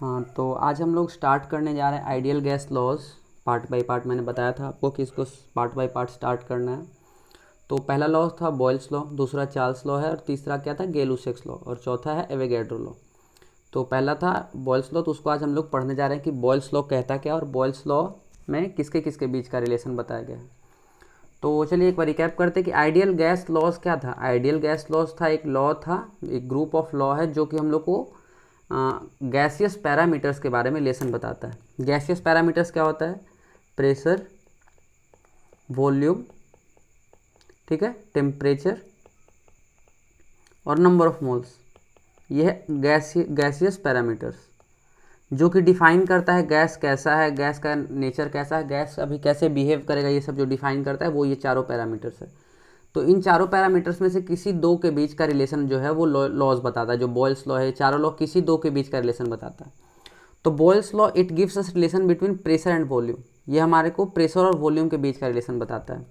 हाँ, तो आज हम लोग स्टार्ट करने जा रहे हैं ideal gas laws. Part by part मैंने बताया था आपको कि इसको पार्ट बाय पार्ट स्टार्ट करना है। तो पहला लॉ था बॉयल्स लॉ, दूसरा चार्ल्स लॉ है, और तीसरा क्या था गै-लुसेक्स लॉ, और चौथा है एवोगैड्रो लॉ। तो पहला था बॉयल्स लॉ, तो उसको आज हम लोग पढ़ने जा रहे हैं कि बॉयल्स लॉ कहता क्या और बॉयल्स लॉ में किसके किसके बीच का रिलेशन बताया गया है। तो चलिए एक बार रिकैप करते हैं कि आइडियल गैस लॉज क्या था। आइडियल गैस लॉज था एक लॉ था, एक ग्रुप ऑफ लॉ है जो कि हम लोग को गैसियस पैरामीटर्स के बारे में लेसन बताता है। गैसियस पैरामीटर्स क्या होता है? प्रेशर, वॉल्यूम, ठीक है, टेम्परेचर और नंबर ऑफ मोल्स। ये है गैसियस पैरामीटर्स जो कि डिफाइन करता है गैस कैसा है, गैस का नेचर कैसा है, गैस अभी कैसे बिहेव करेगा, ये सब जो डिफाइन करता है वो ये चारों पैरामीटर्स है। तो इन चारों पैरामीटर्स में से किसी दो के बीच का रिलेशन जो है वो लॉज बताता है। जो बॉयल्स लॉ है, चारों लॉ किसी दो के बीच का रिलेशन बताता है। तो Boyle's law it gives us relation between pressure and volume. ये हमारे को प्रेशर और वॉल्यूम के बीच का रिलेशन बताता है।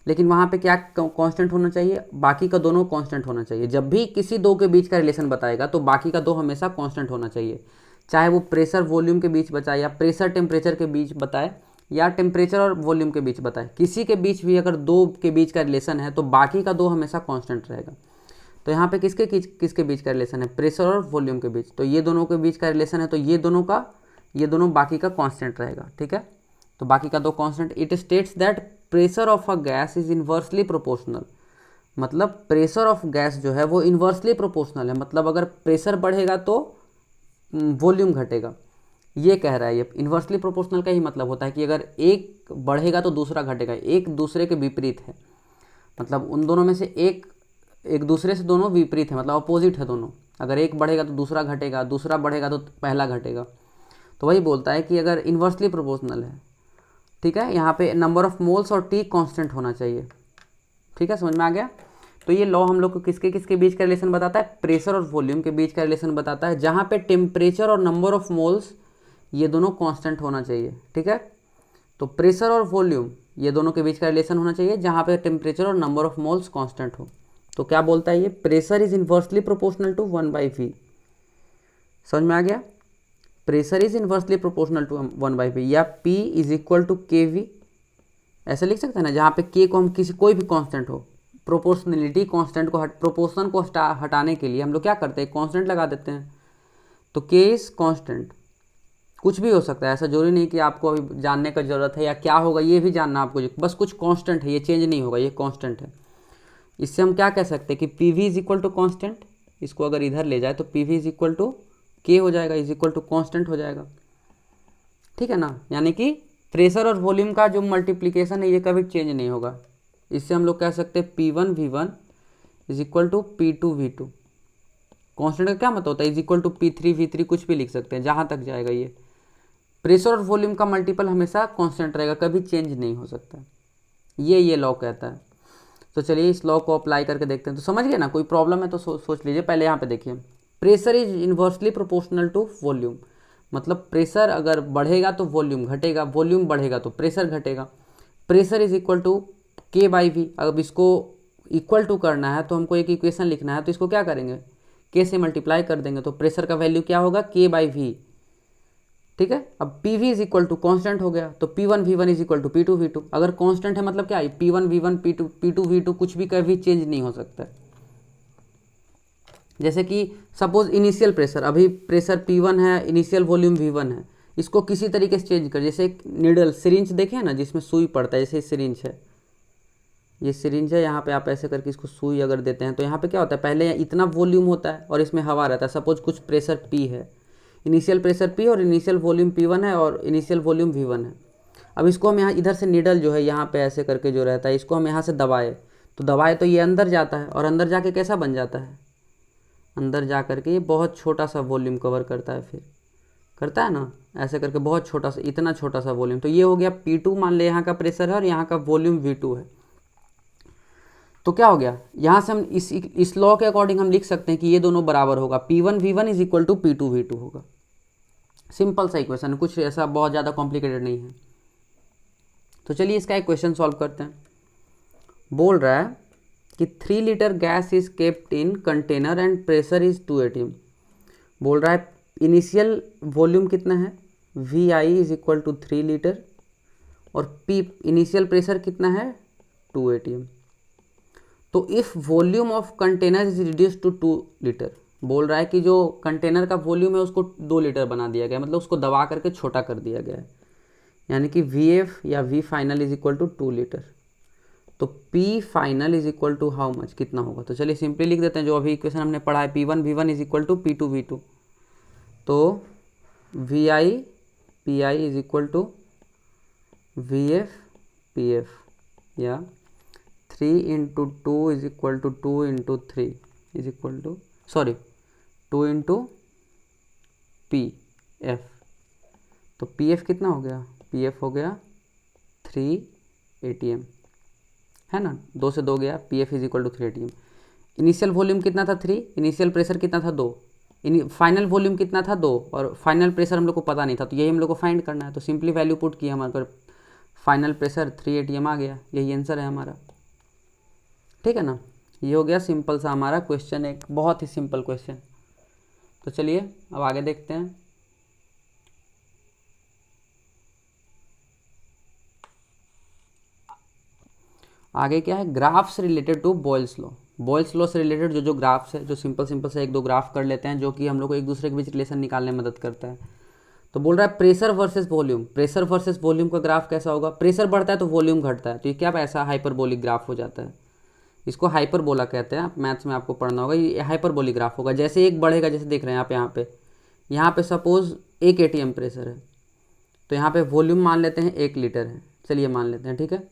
लेकिन वहाँ पे क्या कांस्टेंट होना चाहिए? बाकी का दोनों कांस्टेंट होना चाहिए। जब भी किसी दो के बीच का रिलेशन बताएगा तो बाकी का दो हमेशा कांस्टेंट होना चाहिए, चाहे वो प्रेशर वॉल्यूम के बीच बताए या प्रेशर टेम्परेचर के बीच बताए या टेम्परेचर और वॉल्यूम के बीच बताए। किसी के बीच भी अगर दो के बीच का रिलेशन है तो बाकी का दो हमेशा कांस्टेंट रहेगा। तो यहाँ पे किसके बीच का रिलेशन है? प्रेशर और वॉल्यूम के बीच। तो ये दोनों के बीच का रिलेशन है, तो ये दोनों बाकी का कांस्टेंट रहेगा, ठीक है। तो बाकी का दो constant. It states that pressure of a gas is inversely proportional. मतलब प्रेशर ऑफ गैस जो है वो इन्वर्सली प्रोपोर्शनल है। मतलब अगर प्रेशर बढ़ेगा तो वॉल्यूम घटेगा, ये कह रहा है। ये इन्वर्सली प्रोपोर्शनल का ही मतलब होता है कि अगर एक बढ़ेगा तो दूसरा घटेगा, एक दूसरे के विपरीत है। मतलब उन दोनों में से एक दूसरे से दोनों विपरीत है, मतलब अपोजिट है दोनों। अगर एक बढ़ेगा तो दूसरा घटेगा, दूसरा बढ़ेगा तो पहला घटेगा। तो वही बोलता है कि अगर इन्वर्सली प्रोपोर्शनल है, ठीक है, यहाँ पे नंबर ऑफ मोल्स और टी कांस्टेंट होना चाहिए, ठीक है, समझ में आ गया। तो ये लॉ हम लोग को किसके किसके बीच का रिलेशन बताता है? प्रेशर और वॉल्यूम के बीच का रिलेशन बताता है, जहाँ पे टेम्परेचर और नंबर ऑफ मोल्स ये दोनों कांस्टेंट होना चाहिए, ठीक है। तो प्रेशर और वॉल्यूम ये दोनों के बीच का रिलेशन होना चाहिए जहाँ पे टेम्परेचर और नंबर ऑफ मोल्स कांस्टेंट हो। तो क्या बोलता है ये? Pressure is inversely proportional to 1/v। समझ में आ गया? Pressure is inversely proportional to 1/v, या P is equal to kV। ऐसे लिख सकते हैं ना, जहाँ पे K को हम कोई भी कांस्टेंट हो, प्रोपोर्शनलिटी कांस्टेंट को प्रोपोर्शन को हटाने के लिए हम लोग क्या करते हैं? कांस्टेंट लगा देते हैं। तो K इज कांस्टेंट, कुछ भी हो सकता है, ऐसा जरूरी नहीं कि आपको अभी जानने का ज़रूरत है या क्या होगा ये भी जानना आपको, बस कुछ कांस्टेंट है, ये चेंज नहीं होगा, ये कांस्टेंट है। इससे हम क्या कह सकते हैं कि PV is equal to constant. इसको अगर इधर ले जाए तो PV is equal to K हो जाएगा, इज इक्वल टू कांस्टेंट हो जाएगा, ठीक है ना। यानी कि प्रेशर और वॉल्यूम का जो मल्टीप्लीकेशन है ये कभी चेंज नहीं होगा। इससे हम लोग कह सकते हैं P1V1 is equal to P2V2। Constant का क्या मतलब होता है? इज इक्वल टू P3V3, कुछ भी लिख सकते हैं, जहाँ तक जाएगा ये। प्रेशर और वॉल्यूम का मल्टीपल हमेशा कांस्टेंट रहेगा, कभी चेंज नहीं हो सकता। ये लॉ कहता है। तो चलिए इस लॉ को अप्लाई करके देखते हैं। तो समझ गए ना? कोई प्रॉब्लम है तो सोच लीजिए। पहले यहाँ पे देखिए, pressure is inversely proportional to volume. मतलब प्रेशर अगर बढ़ेगा तो वॉल्यूम घटेगा, वॉल्यूम बढ़ेगा तो प्रेशर घटेगा। Pressure is equal to K/V। अब इसको इक्वल टू करना है तो हमको एक इक्वेशन लिखना है, तो इसको क्या करेंगे? K से मल्टीप्लाई कर देंगे, तो प्रेशर का वैल्यू क्या होगा? K/V, ठीक है। अब PV is equal to constant हो गया, तो P1V1 is equal to P2V2। अगर कॉन्स्टेंट है मतलब क्या है? P1V1 P2V2 कुछ भी कभी चेंज नहीं हो सकता। जैसे कि सपोज इनिशियल प्रेशर, अभी प्रेशर P1 है, इनिशियल वॉल्यूम V1 है, इसको किसी तरीके से चेंज कर। जैसे एक नीडल सिरिंज देखे ना, जिसमें सुई पड़ता है, जैसे सिरिंज है, ये सिरिंज है, यहाँ पे आप ऐसे करके इसको सुई अगर देते हैं तो यहाँ पे क्या होता है? पहले इतना वॉल्यूम होता है और इसमें हवा रहता है। सपोज कुछ प्रेशर P है, इनिशियल प्रेशर P और इनिशियल वॉल्यूम P1 है और इनिशियल वॉल्यूम V1 है। अब इसको हम यहाँ इधर से नीडल जो है यहाँ पे ऐसे करके जो रहता है, इसको हम यहाँ से दबाए, तो ये अंदर जाता है, और अंदर जाके कैसा बन जाता है? अंदर जा करके ये बहुत छोटा सा वॉल्यूम कवर करता है, फिर करता है ना, ऐसे करके बहुत छोटा सा, इतना छोटा सा वॉल्यूम। तो ये हो गया P2, मान ले यहाँ का प्रेशर है और यहाँ का वॉल्यूम V2 है। तो क्या हो गया? यहाँ से हम इस लॉ के अकॉर्डिंग हम लिख सकते हैं कि ये दोनों बराबर होगा, P1V1 is equal to P2V2 होगा। सिंपल सा इक्वेशन है, कुछ ऐसा बहुत ज़्यादा कॉम्प्लिकेटेड नहीं है। तो चलिए इसका एक क्वेश्चन सॉल्व करते हैं। बोल रहा है कि 3 litre gas is kept in container and pressure is 2 atm। बोल रहा है इनिशियल वॉल्यूम कितना है, V I is equal to 3 litre, और पी इनिशियल प्रेशर कितना है 2 atm। तो if volume of container is reduce to 2 litre, बोल रहा है कि जो कंटेनर का वॉल्यूम है उसको 2 लीटर बना दिया गया, मतलब उसको दबा करके छोटा कर दिया गया है, यानी कि वी एफ या V final is equal to 2 litre. तो P final is equal to how much, कितना होगा, तो चलिए सिंपली लिख देते हैं जो अभी इक्वेशन हमने पढ़ा है, P one V one is equal to P two V two. तो V I P I is equal to V F P F, या 3 into 2 is equal to 2 into 3 is equal to 2 into P F. तो P F कितना हो गया, P F हो गया 3 atm, है ना, 2 से 2 गया, P F is equal to 3 atm। Initial volume कितना था 3, इनिशियल प्रेशर कितना था 2, फाइनल वॉल्यूम कितना था 2, और फाइनल प्रेशर हम लोग को पता नहीं था, तो यही हम लोग को फाइंड करना है। तो सिंपली वैल्यू पुट किया, हमारे पर फाइनल प्रेशर 3 atm आ गया, यही आंसर है हमारा, ठीक है ना। ये हो गया सिंपल सा हमारा क्वेश्चन, एक बहुत ही सिंपल क्वेश्चन। तो चलिए अब आगे देखते हैं। आगे क्या है, graphs related to Boyle's law. Boyle's law से रिलेटेड जो ग्राफ्स है, जो सिंपल से एक दो ग्राफ कर लेते हैं, जो कि हम लोग को एक दूसरे के बीच रिलेशन निकालने में मदद करता है। तो बोल रहा है pressure versus volume, pressure versus volume का ग्राफ कैसा होगा, प्रेशर बढ़ता है तो वॉल्यूम घटता है, तो ये क्या ऐसा हाइपरबोलिक ग्राफ हो जाता है, इसको हाइपरबोला कहते हैं, आप मैथ्स में आपको पढ़ना होगा, ये हाइपरबोलिक ग्राफ होगा। जैसे एक बढ़ेगा, जैसे देख रहे हैं आप यहाँ पे सपोज 1 atm प्रेशर है, तो यहाँ पे वॉल्यूम मान लेते हैं 1 लीटर है, चलिए मान लेते हैं, ठीक है।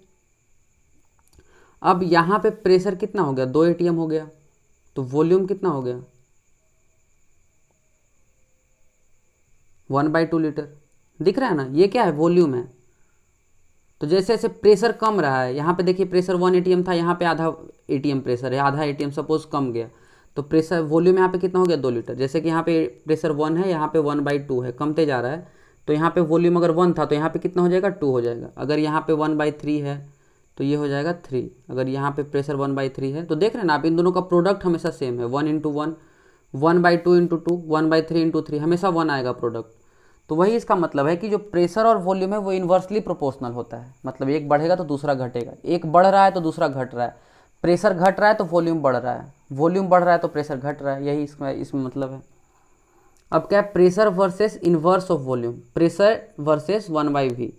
अब यहाँ पे प्रेशर कितना हो गया, 2 atm हो गया, तो वॉल्यूम कितना हो गया 1/2 लीटर, दिख रहा है ना, ये क्या है वॉल्यूम है। तो जैसे जैसे प्रेशर कम रहा है, यहाँ पे देखिए प्रेशर 1 atm था, यहाँ पे आधा atm प्रेशर है, आधा atm सपोज कम गया, तो प्रेशर वॉल्यूम यहाँ पे कितना हो गया 2 लीटर। जैसे कि यहाँ पे प्रेशर 1 है, यहाँ पे 1/2 है, कमते जा रहा है, तो यहाँ पे वॉल्यूम अगर 1 था तो यहाँ पे कितना हो जाएगा 2 हो जाएगा। अगर यहाँ पे 1/3 है तो ये हो जाएगा 3। अगर यहाँ पे प्रेशर 1/3 है, तो देख रहे हैं ना आप, इन दोनों का प्रोडक्ट हमेशा सेम है, 1 इंटू 1, 1/2 इंटू 2, 1/3 इंटू 3, हमेशा 1 आएगा प्रोडक्ट। तो वही इसका मतलब है कि जो प्रेशर और वॉल्यूम है वो इन्वर्सली प्रोपोर्शनल होता है, मतलब एक बढ़ेगा तो दूसरा घटेगा, एक बढ़ रहा है तो दूसरा घट रहा है, प्रेशर घट रहा है तो वॉल्यूम बढ़ रहा है, वॉल्यूम बढ़ रहा है तो प्रेशर घट रहा है, यही इसमें मतलब है। अब क्या है, pressure versus inverse of volume, pressure versus 1/v,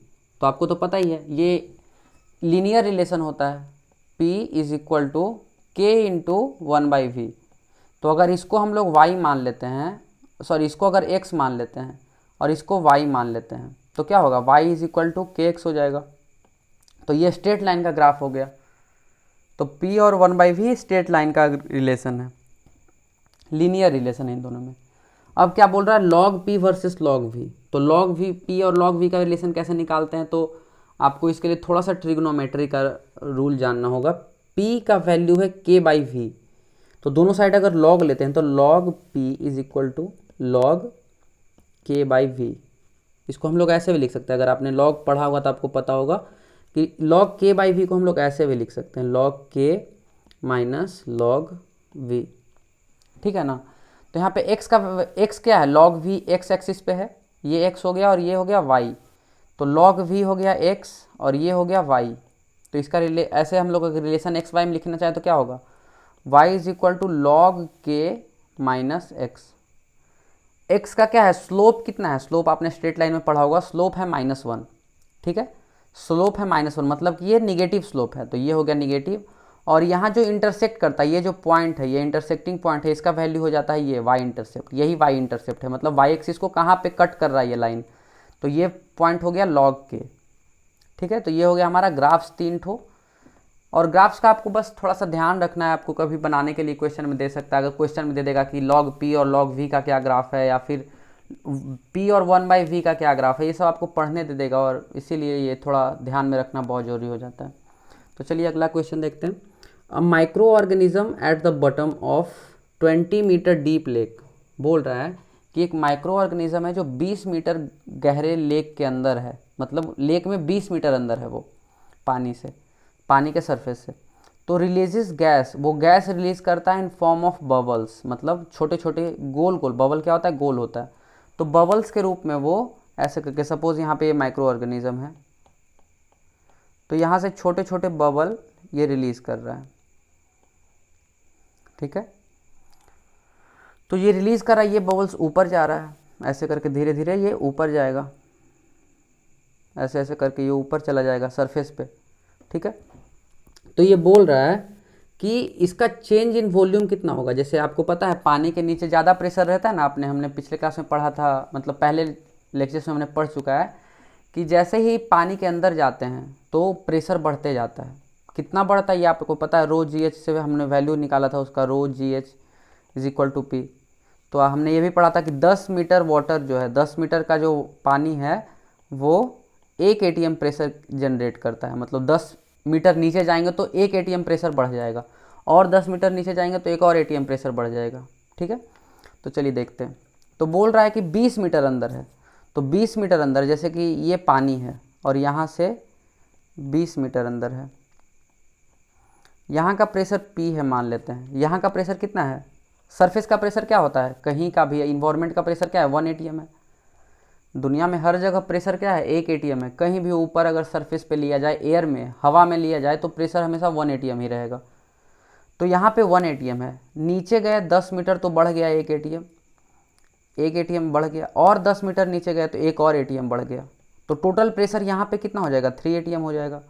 तो आपको तो पता ही है ये लीनियर रिलेशन होता है, P is equal to K into 1/v। तो अगर इसको हम लोग y मान लेते हैं, सॉरी इसको अगर x मान लेते हैं और इसको y मान लेते हैं, तो क्या होगा, y is equal to kx हो जाएगा। तो ये स्ट्रेट लाइन का ग्राफ हो गया। तो P और 1/v स्ट्रेट लाइन का रिलेशन है, लीनियर रिलेशन है इन दोनों में। अब क्या बोल रहा है, log P versus log v। तो log v, P और log v का रिलेशन कैसे निकालते हैं, तो आपको इसके लिए थोड़ा सा ट्रिग्नोमेट्री का रूल जानना होगा। P का वैल्यू है k/v, तो दोनों साइड अगर log लेते हैं तो log P is equal to log k/v। इसको हम लोग ऐसे भी लिख सकते हैं, अगर आपने log पढ़ा होगा तो आपको पता होगा कि log k/v को हम लोग ऐसे भी लिख सकते हैं, log k minus log v, ठीक है ना। तो यहाँ पे x क्या है, log v x एक्सिस पे है, ये x हो गया और ये हो गया y, तो log v हो गया x और ये हो गया y। तो इसका ऐसे हम लोग अगर रिलेशन x y में लिखना चाहें तो क्या होगा, y is equal to log k minus x। x का क्या है, स्लोप कितना है, स्लोप आपने स्ट्रेट लाइन में पढ़ा होगा, स्लोप है -1, ठीक है, स्लोप है -1, मतलब कि ये निगेटिव स्लोप है, तो ये हो गया निगेटिव। और यहाँ जो इंटरसेक्ट करता है, ये जो पॉइंट है, ये इंटरसेक्टिंग पॉइंट है, इसका वैल्यू हो जाता है ये y इंटरसेप्ट, यही y इंटरसेप्ट है, मतलब y एक्सिस को कहाँ पे कट कर रहा है ये लाइन, तो ये पॉइंट हो गया log k, ठीक है। तो ये हो गया हमारा ग्राफ्स 3 ठो। और ग्राफ्स का आपको बस थोड़ा सा ध्यान रखना है, आपको कभी बनाने के लिए क्वेश्चन में दे सकता है, अगर क्वेश्चन में दे देगा कि log p और log v का क्या ग्राफ है, या फिर p और 1/v का क्या ग्राफ है, ये सब आपको पढ़ने दे देगा, और इसीलिए ये थोड़ा ध्यान में रखना बहुत ज़रूरी हो जाता है। तो चलिए अगला क्वेश्चन देखते हैं। A micro organism at the bottom of 20 metre deep lake, बोल रहा है कि एक माइक्रो ऑर्गेनिज्म है जो 20 मीटर गहरे लेक के अंदर है, मतलब लेक में 20 मीटर अंदर है वो पानी के सरफेस से। तो रिलीजेस गैस, वो गैस रिलीज करता है इन फॉर्म ऑफ बबल्स, मतलब छोटे छोटे गोल गोल, बबल क्या होता है, गोल होता है, तो बबल्स के रूप में वो ऐसे करके, सपोज यहाँ पे ये माइक्रो ऑर्गेनिज्म है, तो यहाँ से छोटे छोटे बबल ये रिलीज कर रहा है, ठीक है। तो ये रिलीज कर रहा है, ये बबल्स ऊपर जा रहा है, ऐसे करके धीरे धीरे ये ऊपर जाएगा, ऐसे ऐसे करके ये ऊपर चला जाएगा सरफेस पे, ठीक है। तो ये बोल रहा है कि इसका चेंज इन वॉल्यूम कितना होगा। जैसे आपको पता है पानी के नीचे ज़्यादा प्रेशर रहता है ना, हमने पिछले क्लास में पढ़ा था, मतलब पहले लेक्चर्स में हमने पढ़ चुका है कि जैसे ही पानी के अंदर जाते हैं तो प्रेशर बढ़ते जाता है। कितना बढ़ता है ये आपको पता है, रो जी एच से हमने वैल्यू निकाला था उसका, rho g h is equal to P. तो हमने ये भी पढ़ा था कि 10 मीटर वाटर जो है, 10 मीटर का जो पानी है वो 1 एटीएम प्रेशर जनरेट करता है। मतलब 10 मीटर नीचे जाएंगे तो 1 एटीएम प्रेशर बढ़ जाएगा, और 10 मीटर नीचे जाएंगे तो एक और एटीएम प्रेशर बढ़ जाएगा, ठीक है। तो चलिए देखते हैं। तो बोल रहा है कि 20 मीटर अंदर है, तो 20 मीटर अंदर, जैसे कि ये पानी है और यहाँ से 20 मीटर अंदर है, यहाँ का प्रेशर P है मान लेते हैं। यहाँ का प्रेशर कितना है, सरफेस का प्रेशर क्या होता है कहीं का भी, इन्वायरमेंट का प्रेशर क्या है 1 एटीएम है। दुनिया में हर जगह प्रेशर क्या है 1 एटीएम है। कहीं भी ऊपर अगर सरफेस पे लिया जाए, एयर में, हवा में लिया जाए तो प्रेशर हमेशा 1 एटीएम ही रहेगा। तो यहाँ पे 1 एटीएम है, नीचे गए 10 मीटर तो बढ़ गया 1 एटीएम, 1 एटीएम बढ़ गया, और 10 मीटर नीचे गए तो एक और एटीएम बढ़ गया। तो टोटल प्रेशर यहाँ पे कितना हो जाएगा 3 एटीएम हो जाएगा।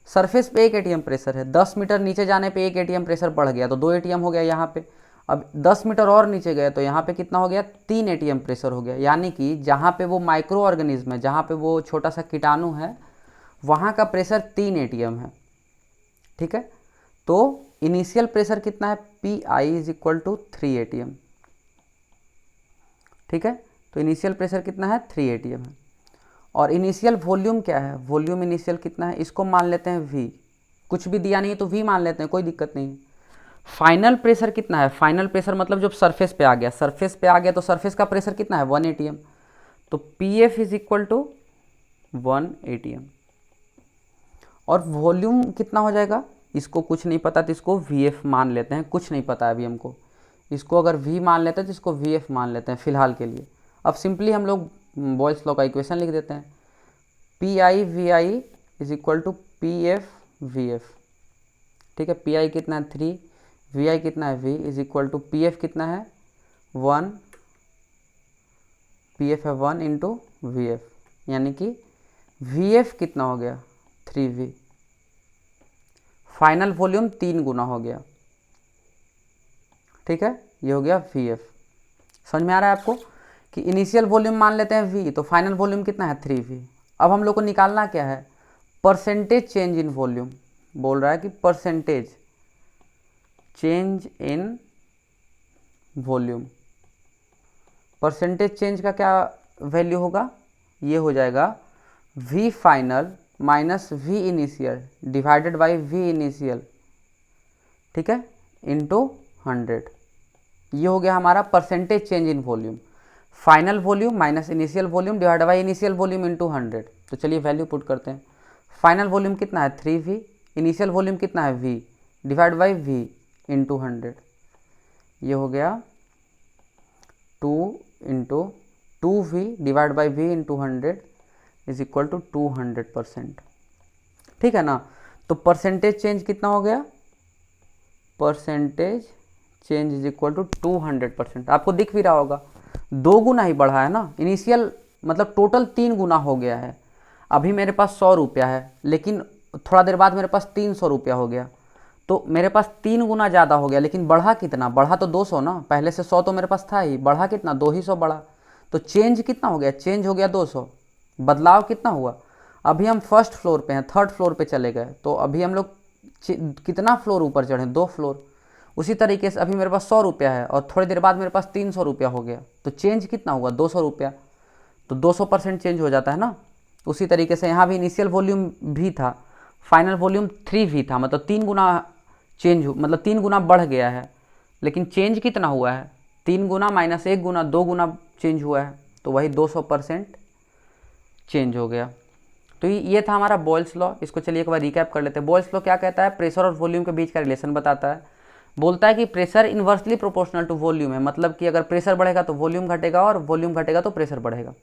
सरफेस पे 1 एटीएम प्रेशर है, 10 मीटर नीचे जाने पे 1 एटीएम प्रेशर बढ़ गया तो 2 एटीएम हो गया यहाँ पे। अब 10 मीटर और नीचे गए तो यहाँ पे कितना हो गया 3 एटीएम प्रेशर हो गया। यानी कि जहाँ पे वो माइक्रो ऑर्गेनिज्म है, जहाँ पे वो छोटा सा कीटाणु है, वहाँ का प्रेशर 3 एटीएम है, ठीक है। तो इनिशियल प्रेशर कितना है P I is equal to 3 ATM, ठीक है। तो इनिशियल प्रेशर कितना है 3 एटीएम है। और इनिशियल वॉल्यूम क्या है, वॉल्यूम इनिशियल कितना है, इसको मान लेते हैं V। कुछ भी दिया नहीं है तो V मान लेते हैं, कोई दिक्कत नहीं। फाइनल प्रेशर कितना है, फाइनल प्रेशर मतलब जब सरफेस पे आ गया, सरफेस पे आ गया तो सरफेस का प्रेशर कितना है 1 एटीएम। तो PF is equal to 1 ATM. और वॉल्यूम कितना हो जाएगा, इसको कुछ नहीं पता तो इसको VF मान लेते हैं, कुछ नहीं पता अभी हमको। इसको अगर V मान लेते हैं तो इसको VF मान लेते हैं फिलहाल के लिए। अब सिंपली हम लोग बॉयल्स लॉ का इक्वेशन लिख देते हैं, PI VI is equal to PF VF, ठीक है। PI कितना है 3, VI कितना है V is equal to PF कितना है 1, PF है 1 इंटू VF, यानी कि VF कितना हो गया 3V। फाइनल वॉल्यूम 3 गुना हो गया, ठीक है। ये हो गया VF। समझ में आ रहा है आपको कि इनिशियल वॉल्यूम मान लेते हैं V, तो फाइनल वॉल्यूम कितना है 3V। अब हम लोग को निकालना क्या है, परसेंटेज चेंज इन वॉल्यूम। बोल रहा है कि percentage change in volume, percentage change का क्या वैल्यू होगा, ये हो जाएगा V final minus V initial divided by V initial, ठीक है, इंटू 100। ये हो गया हमारा percentage change in volume. Final volume minus initial volume divide by initial volume into 100। तो चलिए वैल्यू पुट करते हैं। फाइनल वॉल्यूम कितना है 3V, इनिशियल वॉल्यूम कितना है V divide by V into 100। ये हो गया 2 into 2V divide by V into 100 is equal to 200%, ठीक है ना। तो परसेंटेज चेंज कितना हो गया, percentage change is equal to 200%। आपको दिख भी रहा होगा 2 गुना ही बढ़ा है ना, इनिशियल मतलब टोटल 3 गुना हो गया है। अभी मेरे पास 100 रुपया है, लेकिन थोड़ा देर बाद मेरे पास 300 रुपया हो गया, तो मेरे पास 3 गुना ज़्यादा हो गया। लेकिन बढ़ा कितना, बढ़ा तो 200 ना, पहले से 100 तो मेरे पास था ही, बढ़ा कितना 200 बढ़ा। तो चेंज कितना हो गया, चेंज हो गया 200। बदलाव कितना हुआ, अभी हम फर्स्ट फ्लोर पे हैं, थर्ड फ्लोर पे चले गए, तो अभी हम लोग कितना फ्लोर ऊपर चढ़े, 2 फ्लोर। उसी तरीके से अभी मेरे पास 100 रुपया है और थोड़ी देर बाद मेरे पास 300 रुपया हो गया, तो चेंज कितना हुआ 200 रुपया। तो 200% चेंज हो जाता है ना। उसी तरीके से यहाँ भी इनिशियल वॉल्यूम भी था, फाइनल वॉल्यूम 3V था, मतलब 3 गुना चेंज, मतलब 3 गुना बढ़ गया है। लेकिन चेंज कितना हुआ है 3 गुना माइनस 1 गुना, 2 गुना चेंज हुआ है, तो वही 200% चेंज हो गया। तो ये था हमारा बॉयल्स लॉ। इसको चलिए एक बार रिकैप कर लेते हैं। बॉयल्स लॉ क्या कहता है, प्रेशर और वॉल्यूम के बीच का रिलेशन बताता है। बोलता है कि pressure inversely proportional to volume है, मतलब कि अगर प्रेशर बढ़ेगा तो वॉल्यूम घटेगा और वॉल्यूम घटेगा तो प्रेशर बढ़ेगा।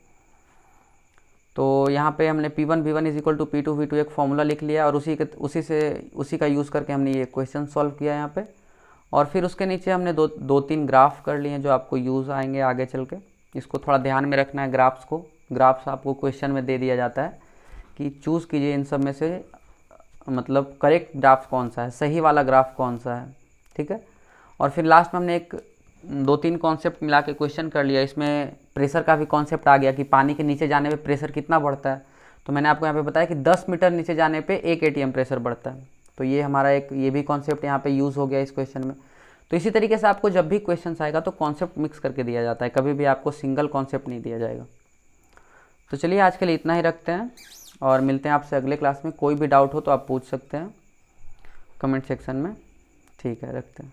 तो यहाँ पे हमने P1 V1 is equal to P2 V2 एक फॉर्मूला लिख लिया और उसी का यूज़ करके हमने ये क्वेश्चन सॉल्व किया यहाँ पे। और फिर उसके नीचे हमने दो तीन ग्राफ कर लिए हैं जो आपको यूज़ आएंगे आगे चल के। इसको थोड़ा ध्यान में रखना है ग्राफ्स को। ग्राफ्स आपको क्वेश्चन में दे दिया जाता है कि चूज़ कीजिए इन सब में से, मतलब करेक्ट ग्राफ कौन सा है, सही वाला ग्राफ कौन सा है, ठीक है। और फिर लास्ट में हमने एक 2-3 कॉन्सेप्ट मिला के क्वेश्चन कर लिया। इसमें प्रेशर का भी कॉन्सेप्ट आ गया कि पानी के नीचे जाने पे प्रेशर कितना बढ़ता है। तो मैंने आपको यहाँ पे बताया कि 10 मीटर नीचे जाने पे 1 ATM प्रेशर बढ़ता है। तो ये हमारा ये भी कॉन्सेप्ट यहाँ पे यूज़ हो गया इस क्वेश्चन में। तो इसी तरीके से आपको जब भी क्वेश्चन आएगा तो कॉन्सेप्ट मिक्स करके दिया जाता है, कभी भी आपको सिंगल कॉन्सेप्ट नहीं दिया जाएगा। तो चलिए आज के लिए इतना ही रखते हैं और मिलते हैं आपसे अगले क्लास में। कोई भी डाउट हो तो आप पूछ सकते हैं कमेंट सेक्शन में। ठीक है, रखते हैं।